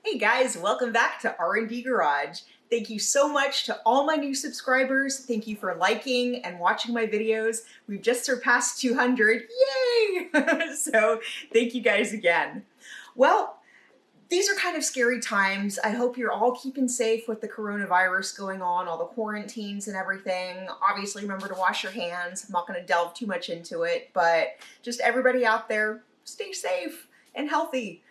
Hey guys, welcome back to R&DGarage. Thank you so much to all my new subscribers. Thank you for liking and watching my videos. We've just surpassed 200. Yay! So thank you guys again. Well, these are kind of scary times. I hope you're all keeping safe with the coronavirus going on, all the quarantines and everything. Obviously, remember to wash your hands. I'm not going to delve too much into it, but just everybody out there, stay safe and healthy.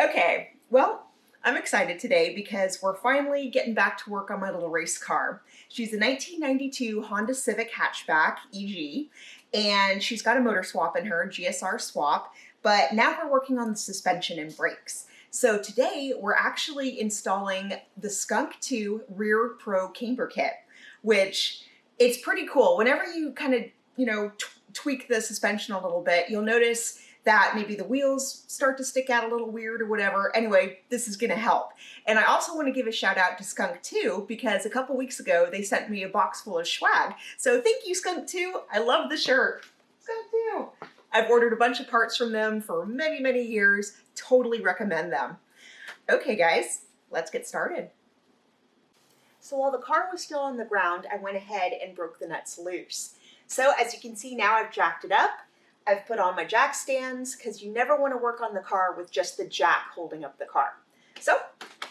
Okay, well, I'm excited today because we're finally getting back to work on my little race car. She's a 1992 Honda Civic Hatchback EG, and she's got a motor swap in her, GSR swap, but now we're working on the suspension and brakes. So today we're actually installing the Skunk2 Rear Pro Camber Kit, which it's pretty cool. Whenever you kind of, tweak the suspension a little bit, you'll notice that maybe the wheels start to stick out a little weird or whatever. Anyway, this is gonna help. And I also wanna give a shout out to Skunk2 because a couple weeks ago, they sent me a box full of swag. So thank you, Skunk2. I love the shirt. Skunk2. I've ordered a bunch of parts from them for many, many years. Totally recommend them. Okay, guys, let's get started. So while the car was still on the ground, I went ahead and broke the nuts loose. So as you can see now, I've jacked it up. I've put on my jack stands because you never want to work on the car with just the jack holding up the car. So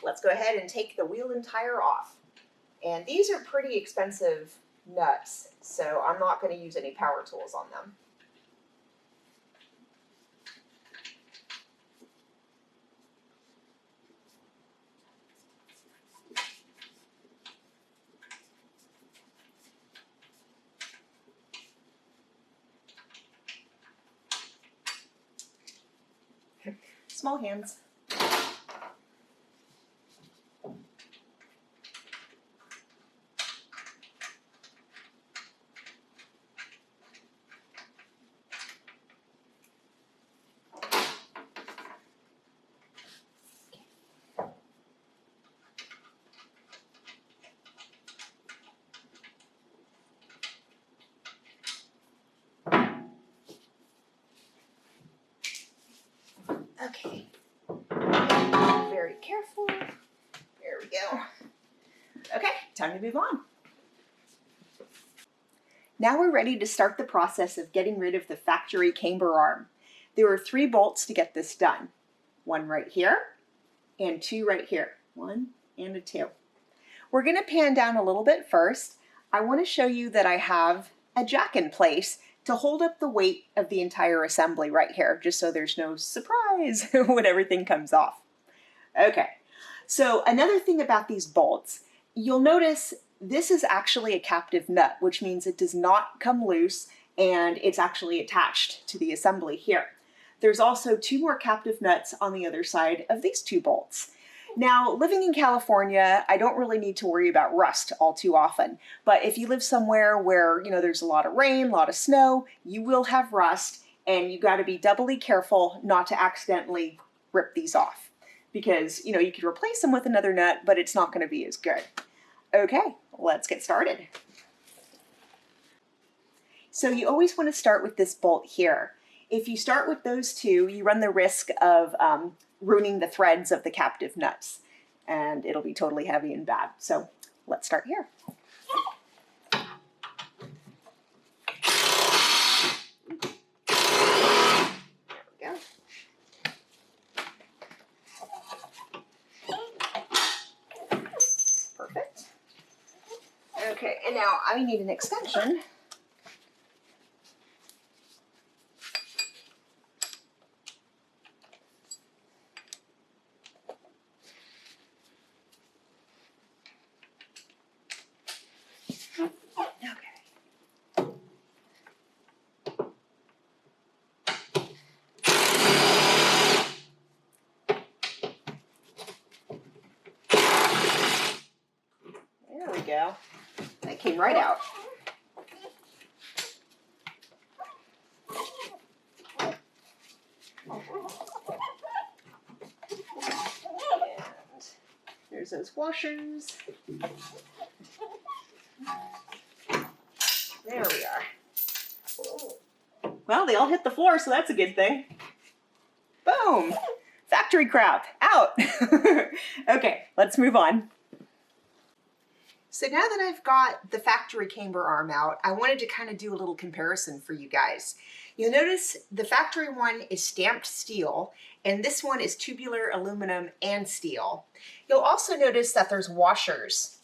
let's go ahead and take the wheel and tire off. And these are pretty expensive nuts, so I'm not going to use any power tools on them. Small hands. Okay. Very careful. There we go. Okay, time to move on. Now we're ready to start the process of getting rid of the factory camber arm. There are 3 bolts to get this done. 1 right here and 2 right here. 1 and a 2. We're going to pan down a little bit first. I want to show you that I have a jack in place to hold up the weight of the entire assembly right here, just so there's no surprise when everything comes off. Okay, so another thing about these bolts, you'll notice this is actually a captive nut, which means it does not come loose and it's actually attached to the assembly here. There's also 2 more captive nuts on the other side of these 2 bolts. Now, living in California, I don't really need to worry about rust all too often. But if you live somewhere where, there's a lot of rain, a lot of snow, you will have rust, and you got to be doubly careful not to accidentally rip these off. Because, you could replace them with another nut, but it's not going to be as good. Okay, let's get started. So you always want to start with this bolt here. If you start with those 2, you run the risk of ruining the threads of the captive nuts, and it'll be totally heavy and bad. So let's start here. There we go. Perfect. Okay, and now I need an extension. Go. That came right out. And there's those washers. There we are. Well, they all hit the floor, so that's a good thing. Boom! Factory crap. out. Okay, let's move on. So now that I've got the factory camber arm out, I wanted to kind of do a little comparison for you guys. You'll notice the factory one is stamped steel, and this one is tubular aluminum and steel. You'll also notice that there's washers.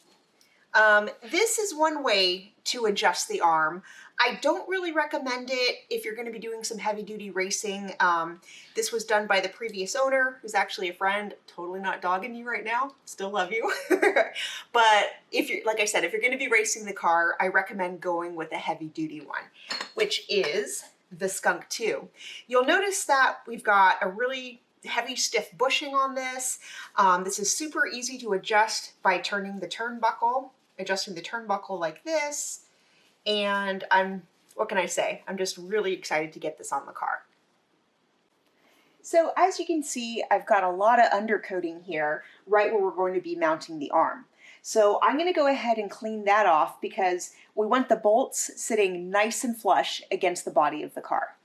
This is one way to adjust the arm. I don't really recommend it if you're going to be doing some heavy duty racing. This was done by the previous owner, who's actually a friend. Totally not dogging you right now. Still love you. But if you're, like I said, if you're going to be racing the car, I recommend going with a heavy duty one, which is the Skunk2. You'll notice that we've got a really heavy stiff bushing on this. This is super easy to adjust by turning the turnbuckle, adjusting the turnbuckle like this. And what can I say? I'm just really excited to get this on the car. So as you can see, I've got a lot of undercoating here, right where we're going to be mounting the arm. So I'm going to go ahead and clean that off because we want the bolts sitting nice and flush against the body of the car.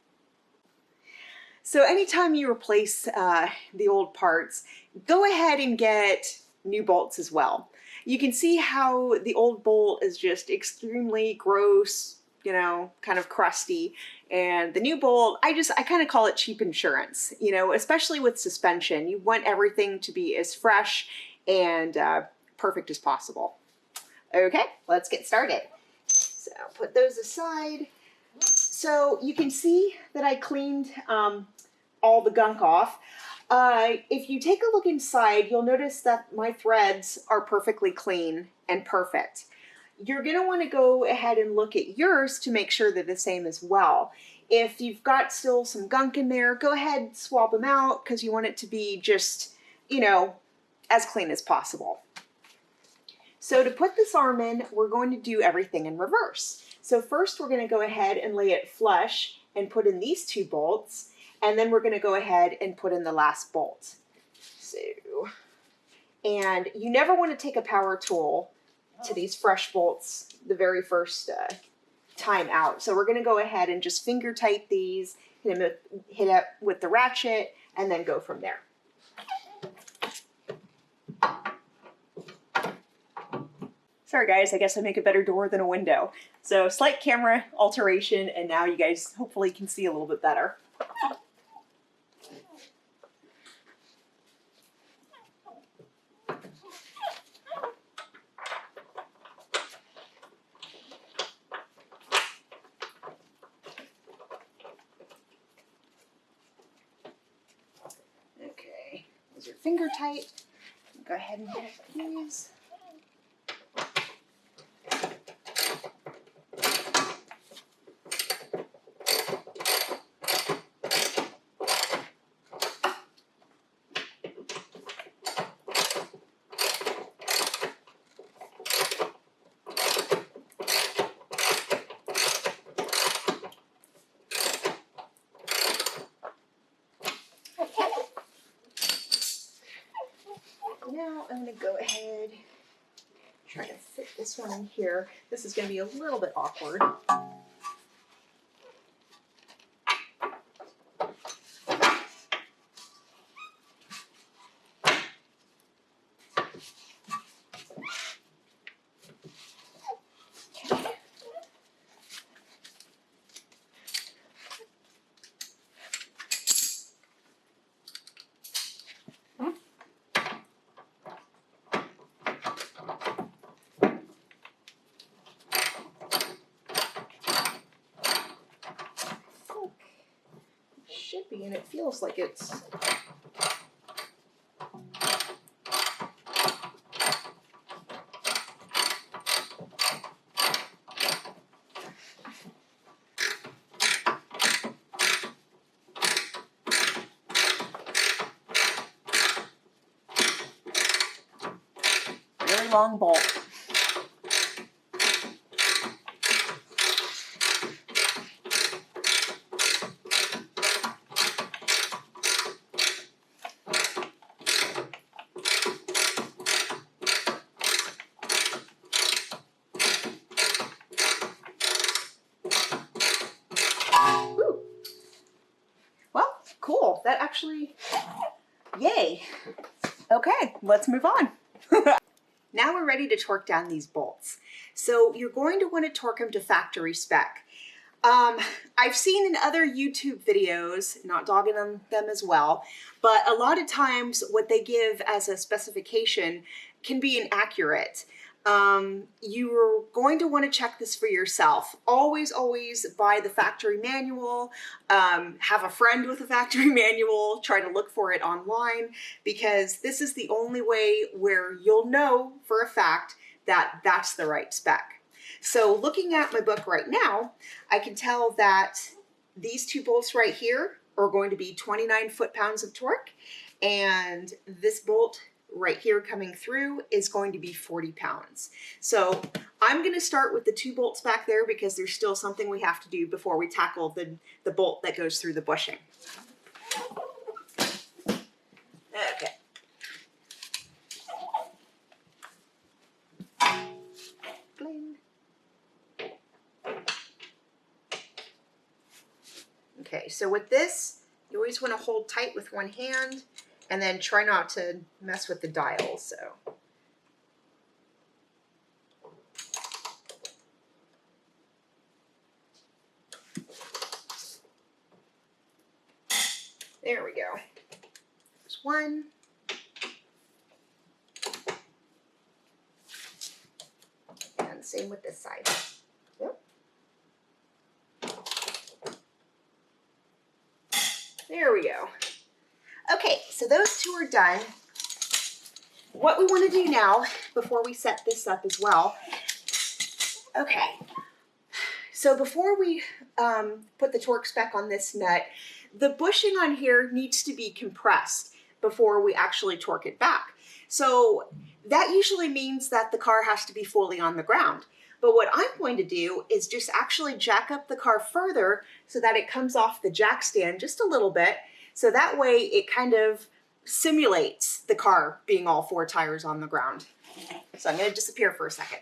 So anytime you replace the old parts, go ahead and get new bolts as well. You can see how the old bolt is just extremely gross, you know, kind of crusty. And the new bolt, I kind of call it cheap insurance, you know, especially with suspension. You want everything to be as fresh and perfect as possible. Okay, let's get started. So put those aside. So you can see that I cleaned all the gunk off. If you take a look inside, you'll notice that my threads are perfectly clean and perfect. You're going to want to go ahead and look at yours to make sure they're the same as well. If you've got still some gunk in there, go ahead, swap them out because you want it to be just, you know, as clean as possible. So to put this arm in, we're going to do everything in reverse. So first we're going to go ahead and lay it flush and put in these two bolts. And then we're going to go ahead and put in the last bolt. So, and you never want to take a power tool to these fresh bolts the very first time out. So we're going to go ahead and just finger tight these, hit it with the ratchet, and then go from there. Sorry guys, I guess I make a better door than a window. So slight camera alteration, and now you guys hopefully can see a little bit better. Okay, those are finger tight. Go ahead and hit these. Now I'm going to go ahead, try to fit this one in here. This is going to be a little bit awkward. Should be, and it feels like it's very long bolt. Cool, that actually, yay, Okay, let's move on. Now we're ready to torque down these bolts. So you're going to want to torque them to factory spec. I've seen in other YouTube videos, not dogging them as well, but a lot of times what they give as a specification can be inaccurate. You're going to want to check this for yourself. Always buy the factory manual, have a friend with a factory manual, try to look for it online, because this is the only way where you'll know for a fact that that's the right spec. So looking at my book right now, I can tell that these two bolts right here are going to be 29 foot-pounds of torque, and this bolt right here coming through is going to be 40 pounds. So I'm going to start with the two bolts back there because there's still something we have to do before we tackle the bolt that goes through the bushing. Okay. Bling. Okay, so with this, you always want to hold tight with one hand and then try not to mess with the dial. So there we go. There's one. And same with this side. Yep. There we go. Okay, so those two are done. What we want to do now, before we set this up as well, okay, so before we put the torque spec on this nut, the bushing on here needs to be compressed before we actually torque it back. So that usually means that the car has to be fully on the ground. But what I'm going to do is just actually jack up the car further so that it comes off the jack stand just a little bit. So that way it kind of simulates the car being all four tires on the ground. So I'm going to disappear for a second.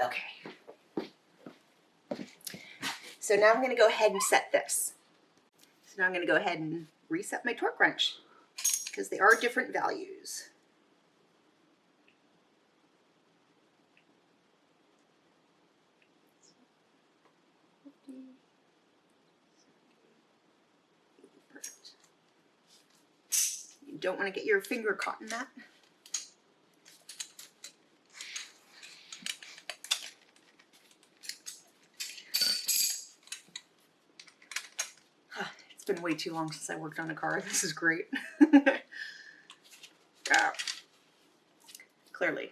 Okay. So now I'm going to go ahead and set this. So now I'm going to go ahead and reset my torque wrench because they are different values. Perfect. You don't want to get your finger caught in that. It's been way too long since I worked on a car. This is great. Clearly.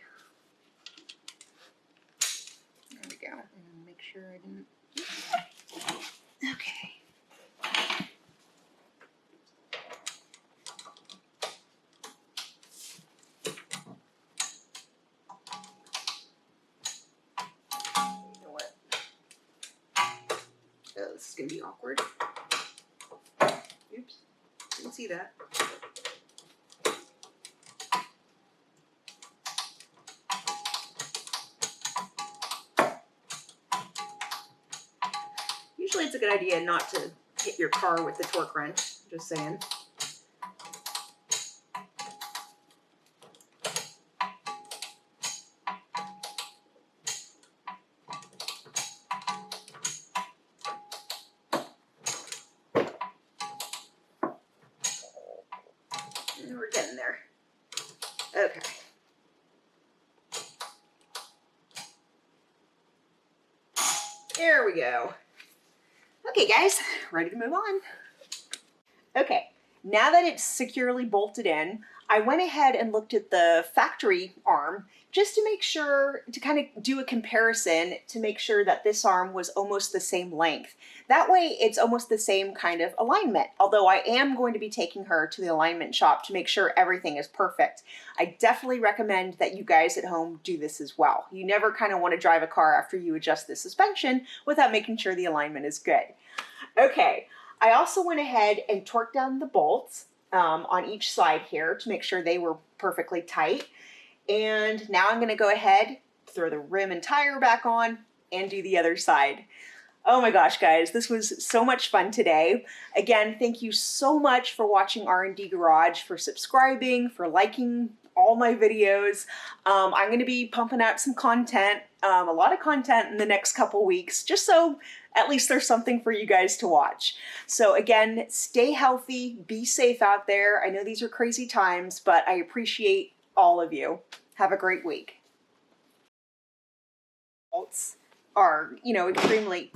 There we go. And make sure I didn't. Okay. You know what? Oh, this is going to be awkward. Oops, didn't see that. Usually it's a good idea not to hit your car with the torque wrench, just saying. We're getting there. Okay. There we go. Okay, guys, ready to move on. Okay, now that it's securely bolted in, I went ahead and looked at the factory arm just to make sure, to kind of do a comparison to make sure that this arm was almost the same length. That way it's almost the same kind of alignment, although I am going to be taking her to the alignment shop to make sure everything is perfect. I definitely recommend that you guys at home do this as well. You never kind of want to drive a car after you adjust the suspension without making sure the alignment is good. Okay, I also went ahead and torqued down the bolts on each side here to make sure they were perfectly tight. And now I'm gonna go ahead, throw the rim and tire back on, and do the other side. Oh my gosh, guys, this was so much fun today. Again, thank you so much for watching R&D Garage, for subscribing, for liking all my videos. I'm going to be pumping out some content, a lot of content in the next couple weeks, just so at least there's something for you guys to watch. So again, stay healthy, be safe out there. I know these are crazy times, but I appreciate all of you. Have a great week. Are, you know, extremely